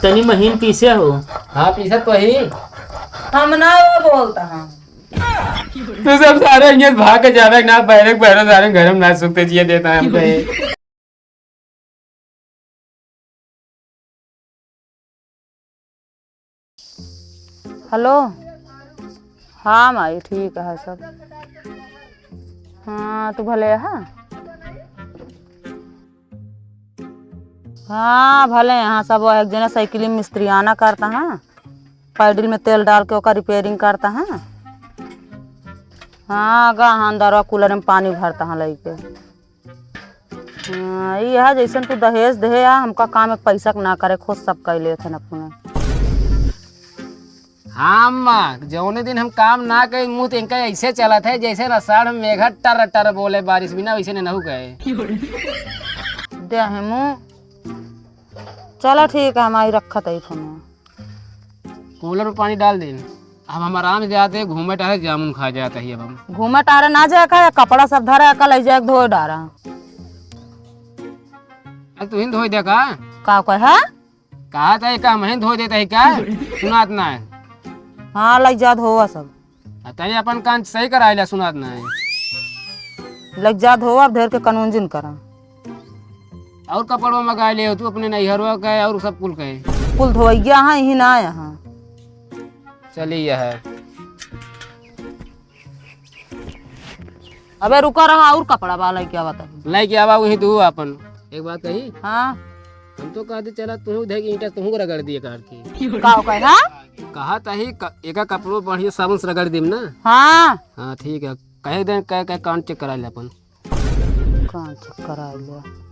तनी महीन पीसे हो। हाँ पीछे तो ही हम ना वो बोलता हाँ। तू सब सारे यहाँ भाग के जावे ना बहरे बहरे सारे घर में ना सुखते जिए देता है हमको ये। हेलो। हाँ माई ठीक है सब। हाँ तू भले है। हाँ भले यहाँ सब एक जना साइकिल में मिस्त्री आना करता है, पैडल में तेल डाल के ओका रिपेयरिंग करता है। हाँ हाँ अंदर कूलर में पानी भरता है लैके। हाँ ये है जैसे तू दहेज दे हमका काम एक पैसा ना करे खुद सब कर लेते अपने। हाँ माँ जौने दिन हम काम ना कहे मुँह तो इनका ऐसे चला था जैसे रसाड़ में मेघा टर टर बोले बारिश बिना वैसे ने नहु गए दे मुँह। चलो ठीक है हमारी रखा था फोन। कूलर में पानी डाल दे। अब हम आराम से जाते घूमे टहरे जामुन खा जाता है। अब हम घूमे टारे ना जाए का कपड़ा सब धरा कल जाए धोए डारा। तू ही धोई दे का है कहा था का मैं धो देता है क्या सुनात ना है। हाँ लग जात होवा सब तनी अपन कान सही करा लिया सुनात ना है। लग जात होवा अब ढेर के कन्वर्जन करा और कपड़ों मंगा ले तू अपने नैहरवा का और सब कुल कहे कुल धोइया हाँ यही ना यहाँ। चलिए है अबे रुका रहा और कपड़ा वाला क्या बता लाई के आवा वही तू अपन एक बात कही। हाँ हम तो कहते चला तू धे की ईंटा तू रगड़ दिए कार की कहा था ही एक कपड़ों बढ़िया साबुन से रगड़ दी ना। हाँ हाँ ठीक है कहे दिन कह कान चेक करा ले अपन कान चेक करा ले।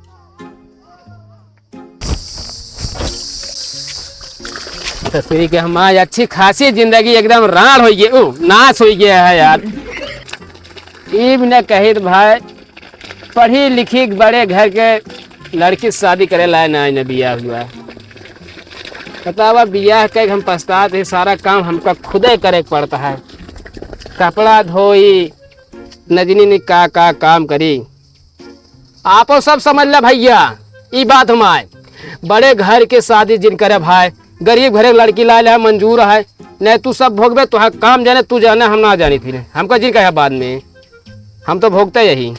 तस्वीर के हमारी अच्छी खासी जिंदगी एकदम राण हो गई नाश हो गया है यार। ये भी न कही भाई पढ़ी लिखी बड़े घर के लड़की शादी करे लाए ना न बियाह हुआ बतावा बियाह के हम पछताते सारा काम हमका खुदे करे पड़ता है। कपड़ा धोई नजनी ने का काम करी आप सब समझ ला भैया। ये बात हमारे बड़े घर के शादी जिन करे भाई गरीब घरे लड़की ला ले मंजूर है नहीं तू सब भोगबे तो काम जाने तू जाने हम ना जानी फिर हमका जिन कहे बाद में हम तो भोगते यही।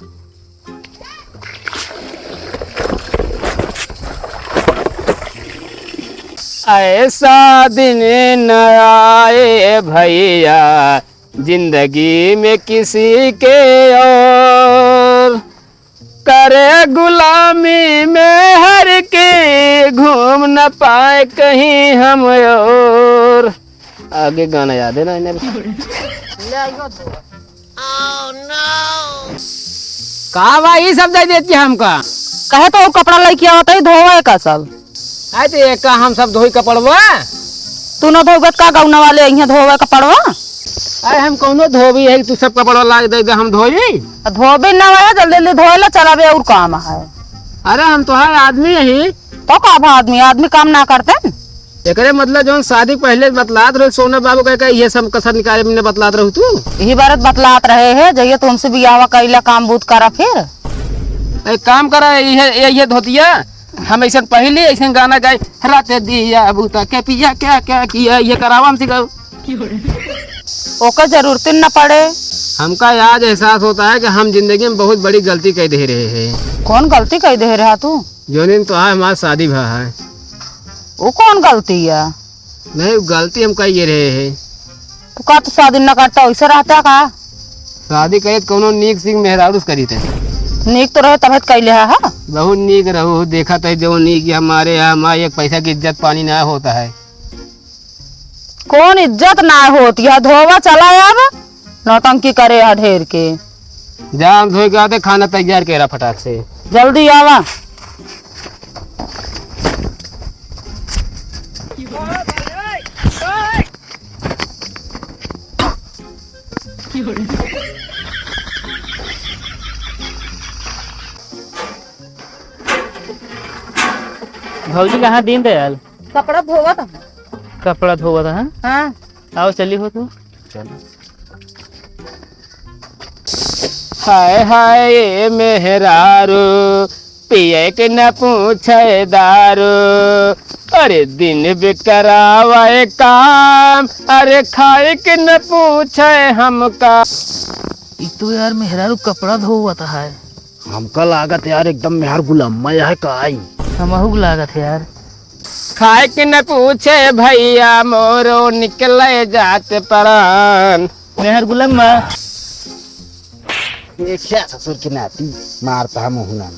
ऐसा दिन न आए भैया जिंदगी में किसी के और करे गुलामी में हर के घूम न पाए कहीं हम और। आगे गाना याद है ना इन्हें कहा भाई सब दे देती है हमका कहे तो कपड़ा लेके आवता है धोवे का सब आए तो एक का हम सब धोई कपड़वा तू न धोबे का गौना वाले यहाँ धोवे कपड़वा। अरे हम कौनो धोबी है तू सब कपड़ा ला दे हम धोई धोबी न है जल्दी जल्दी धोए ला चलावे और काम है। अरे हम तो है आदमी यही तो का आदमी काम ना करते एक मतलब जो शादी पहले बतलात रहे सोना बाबू कह ये सब कसर निकाले में बतलात रहू तू यही बारत बतलात रहे है जइए तुमसे बियाह कैला काम बूत करा फिर एक काम करा ये धोतिया हम ऐसा पहले ऐसे गाना गाए रात दिया बूता के पिया क्या क्या किया ये करावा हमसे ओका जरूरत न पड़े। हमका आज एहसास होता है कि हम जिंदगी में बहुत बड़ी गलती कर दे रहे हैं। कौन गलती कर दे रहा तू जो दिन तो है हमारा शादी भा है वो कौन गलती है नहीं गलती हम कर ये रहे हैं। तू का तो शादी न करता वैसे रहता का शादी करे कोनो नीक सिंह मेहरारूस करी थे नीक तो रहे तब कैले है बहुत नीक रहो देखा तो जो नीक हमारे यहाँ हमारे एक पैसा की इज्जत पानी ना होता है। कौन इज्जत ना होती है धोवा चला अब नौटंकी करे है ढेर के जाम धोए के आते खाना तैयार केरा फटाक से जल्दी आवा। भौजी कहाँ दिन दयाल कपड़ा धोवा था कपड़ा धोवा था। हाँ आओ चली हो तू चलो हाय हाय मेहरारू पिए के न पूछे दारू, अरे दिन बिकरावे काम, अरे खाए के न पूछे हमका। ये तो यार मेहरारू कपड़ा धोवत है। हमका लागत यार एकदम मेहर गुलाम है काई। हमहू के लागत है यार। खाए के न पूछे भैया मोरो निकले जात परान। मेहर गुलाम ये क्या ससुर की नाती मारता है मुहना।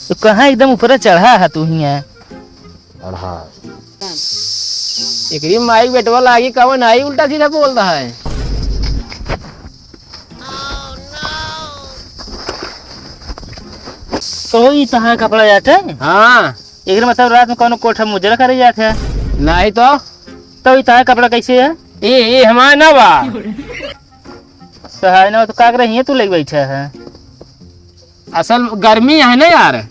तो कहाँ एकदम ऊपर चढ़ा है तू ही है। और हाँ एकरी माई बेटवा लागी कवन आई उल्टा सीधा बोल रहा है। तो ये तहाँ कपड़ा जाता है। हाँ एक मतलब रात में कौन कोठा मुजरा करे जाते है। नहीं तो ये तहाँ कपड़ा कैसे है। ये हमारा ना बा। सहाय ना तो काग रही है तू ले बैठा है। असल गर्मी है ना यार।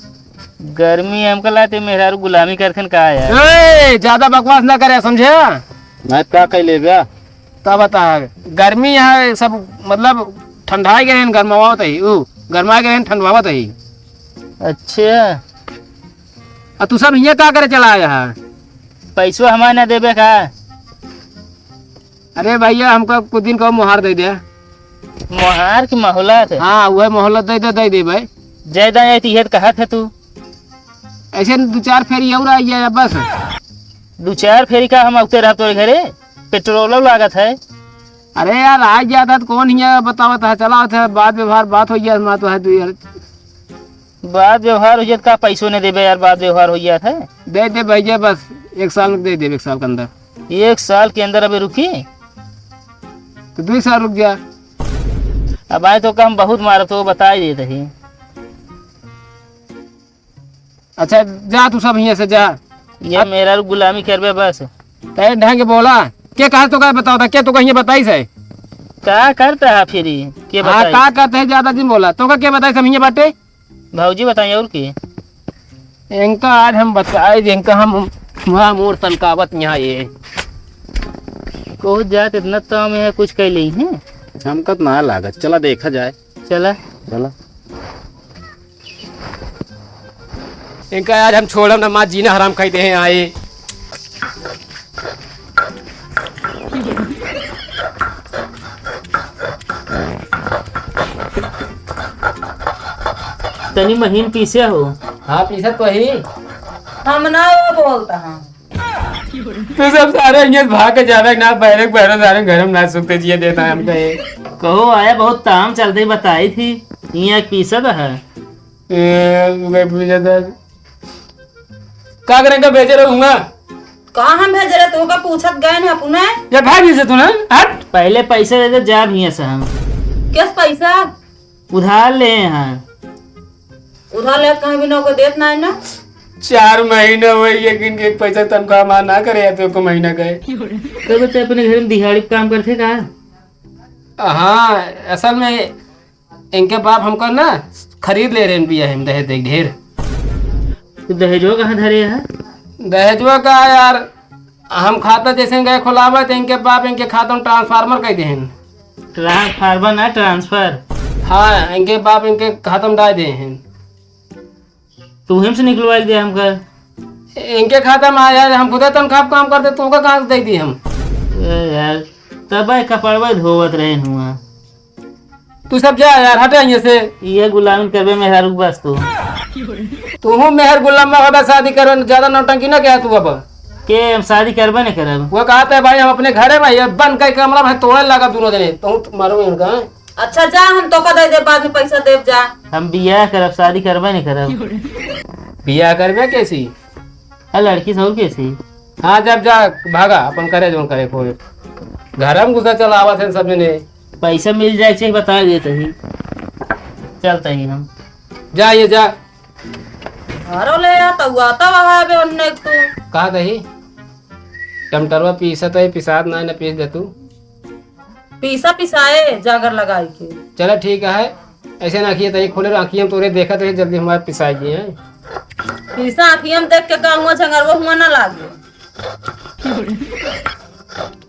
गर्मी हमको लाते मेहरारू गुलामी करथन का यार। ए, ज्यादा बकवास ना करे समझे। मैं क्या कह ले गया तब बता गर्मी है सब मतलब ठंडाई के रहन गर्मावत है गर्माए के रहन ठंडवावत है। अच्छा और तू सब यहाँ क्या करे चला आया है। पैसो हमारे ना देबे का। अरे भैया हमको कुछ दिन का मुहार दे दे। मुहार की मोहलत। हाँ वह मोहल्लत दे दे भाई। ज्यादा ये कहा था तू। ऐसे 2-4 फेरी और आई है बस। 2-4 फेरी का हम उतर रहा तोरे घरे पेट्रोल लागत है। अरे यार आज जाता तो कौन यहाँ बतावत है चला था बात व्यवहार बात हो गया तो है तू यार। बात व्यवहार हो जाता का पैसों ने देबे यार। बात व्यवहार हो जाता है। दे दे भैया बस 1 साल में दे दे 1 साल के अंदर। 1 साल के अंदर अभी रुकी तो 2 साल रुक जा। अब आए तो कम बहुत मार तो बता ही देते ही। अच्छा जा तू सब यहाँ से जा। ये मेरा गुलामी करबे बस। तय ढंग के बोला क्या कहा तो क्या बताओ था क्या तो कहीं बताई से क्या करता है फिर के हाँ बताई। का कहते हैं ज्यादा दिन बोला तो क्या बताई सब यहाँ बाटे। भाऊजी बताइए और की। इनका आज हम बताए इनका हम वहाँ मोर तनकावत यहाँ ये को जात इतना तो में है कुछ कह ली है। हमका तो ना लागत चला देखा जाए। चला चला इनका आज हम छोड़म ना माँ जीना हराम खाई हैं आए। तनी महीन पीसे हो। हाँ पीछा तो ही हम ना वो बोलता है। तू सब सारे यहाँ भाग के जावे ना बैरक बैरो सारे घर में ना सुखते जिए देता है हमको ये। कहो आया बहुत ताम चलते बताई थी यहाँ पीसत है। का करेंगे बेचे रहूंगा कहाँ हम भेज रहे तू का पूछत गए ना पुणे। या भाग से तू ना हट। पहले पैसे दे दे जा भैया से हम किस पैसा उधार ले हैं। उधार ले कहीं भी ना को देत ना है ना। 4 महीने हुए लेकिन के पैसा तनख्वाह मार ना करे तो को महीना गए। तो बच्चे अपने घर में दिहाड़ी काम करते का। हाँ असल में इनके बाप हमको ना खरीद ले रहे हैं भैया हम दहेज देख ढेर। तो दहेजो कहाँ धरे है। दहेजवा का यार हम खाता जैसे गए खुलावा तो इनके बाप इनके खाता में ट्रांसफार्मर कह दे हैं। ट्रांसफार्मर ना ट्रांसफर। हाँ इनके बाप इनके खाता में डाल दे हैं। तू हमसे निकलवाई दे हमका। इनके खाता में आया हम खुद तनख्वाह काम करते तो कहाँ से दे दी हम। यार तब कपड़वा धोवत रहे हुआ। तू सब जा यार हटे यहाँ से। ये गुलामी करबे मेहरारू बस तू मेहर गुलाम में होता शादी करो ज्यादा नौटंकी ना क्या तू अब के हम शादी करबे नहीं करब। वो कहते है भाई हम अपने घरे में बन के कमरा में तोड़े लगा दोनों जने तो मारो इनका। अच्छा जा हम तो का दे बाद में पैसा देव जा। हम बियाह करब शादी करबे नहीं करब। बियाह करबे कैसी लड़की से और कैसी। हाँ जब जा भागा अपन करे जो करे कोई घर में गुस्सा चला आवा थे सब जने। पैसा मिल जाए चाहिए बता देते ही चलते ही हम। जा ये जा अरे ले आता हुआ तब है बे उन्ने तू कहा दही टमटरवा पीसत है पिसाद ना पीस दे तू। पीसा पिसाए जागर लगाई के। चलो ठीक है ऐसे ना आखिए तही खोले आखिए हम तोरे देखा तो जल्दी हमारे पिसाई जी हैं। पीसा आखिए हम देख के कहूँगा झंगरवा हुआ ना लागे।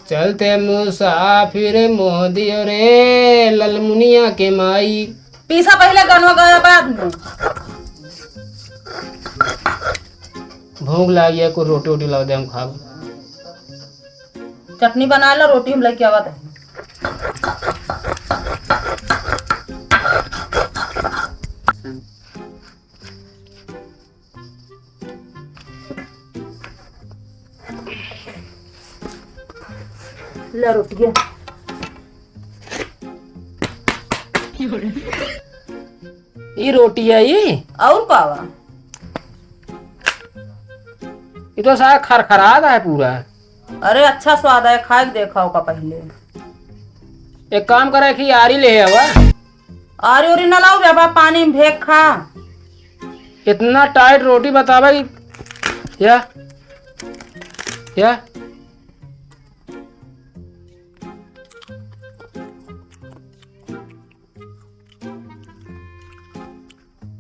चलते मुसाफिर मोदी रे ललमुनिया के माई। पीसा पहले गनवा गया बाद में। भूख लगी है, कुछ रोटी वोटी ला दे हम खाब। चटनी बना लो, रोटी हम लेके आवत है। ले रोटी है। ये रोटी है ये? और पावा ये तो सारा खरखरा है पूरा। अरे अच्छा स्वाद है, खा के देखा होगा पहले। एक काम करे कि आरी ले आवा। आरी उरी न लाओ बाबा, पानी में भेग खा। इतना टाइट रोटी बतावा कि क्या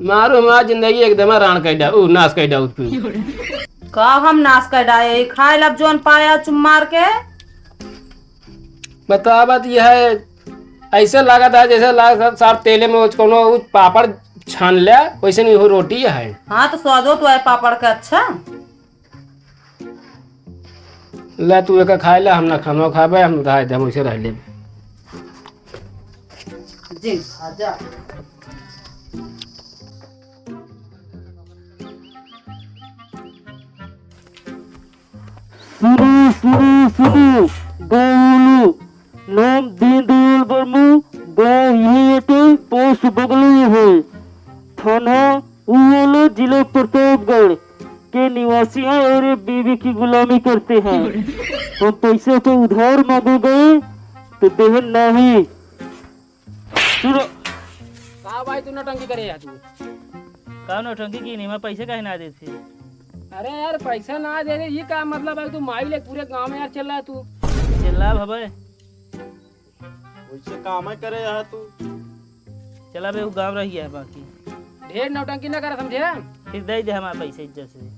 मारो हमारा जिंदगी एकदम रान कैडा नाश कैडा का हम नाश कर डाये खाए लब जोन पाया चुम मार के। बता बात यह है, ऐसे लगा था जैसे साफ तेले में कोनो पापड़ छान लिया वैसे नहीं हो रोटी है। हाँ तो स्वादो तो है पापड़ का अच्छा। ले तू एक खाए ला, हम ना खाना खाबे, हम रह दे वैसे रह ले। जी खाजा। नाम दीनदयाल वर्मा, गाँव येटे, पोस्ट बगली है, थाना उवाला, जिला प्रतापगढ़ के निवासी हैं और ये बीवी की गुलामी करते हैं। हम पैसे को उधार मांगे गए तो देहन नहीं। सुनो का भाई तू नौटंकी करे यार तू? का नौटंकी की नहीं, मैं पैसे काहे ना देते? अरे यार पैसा ना दे रहे ये क्या मतलब है? तू माई ले पूरे गांव में यार चल रहा है तू। चला भवे, वैसे काम है करे यार तू। चला बे, वो गाँव रही है बाकी। ढेर नौटंकी ना कर समझे। फिर दे दे हमारा पैसे इज्जत से।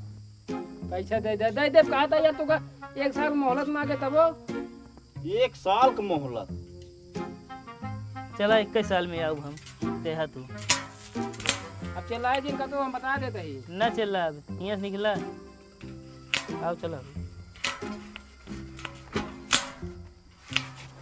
पैसा दे कहा था यार तू का 1 साल मोहलत मांगे तब। 1 साल का मोहलत? चला 21 साल में आऊ हम देहा तू। अब चला जिनका तो हम बता देते ही ना चला, अब यहाँ से निकला। आओ चला।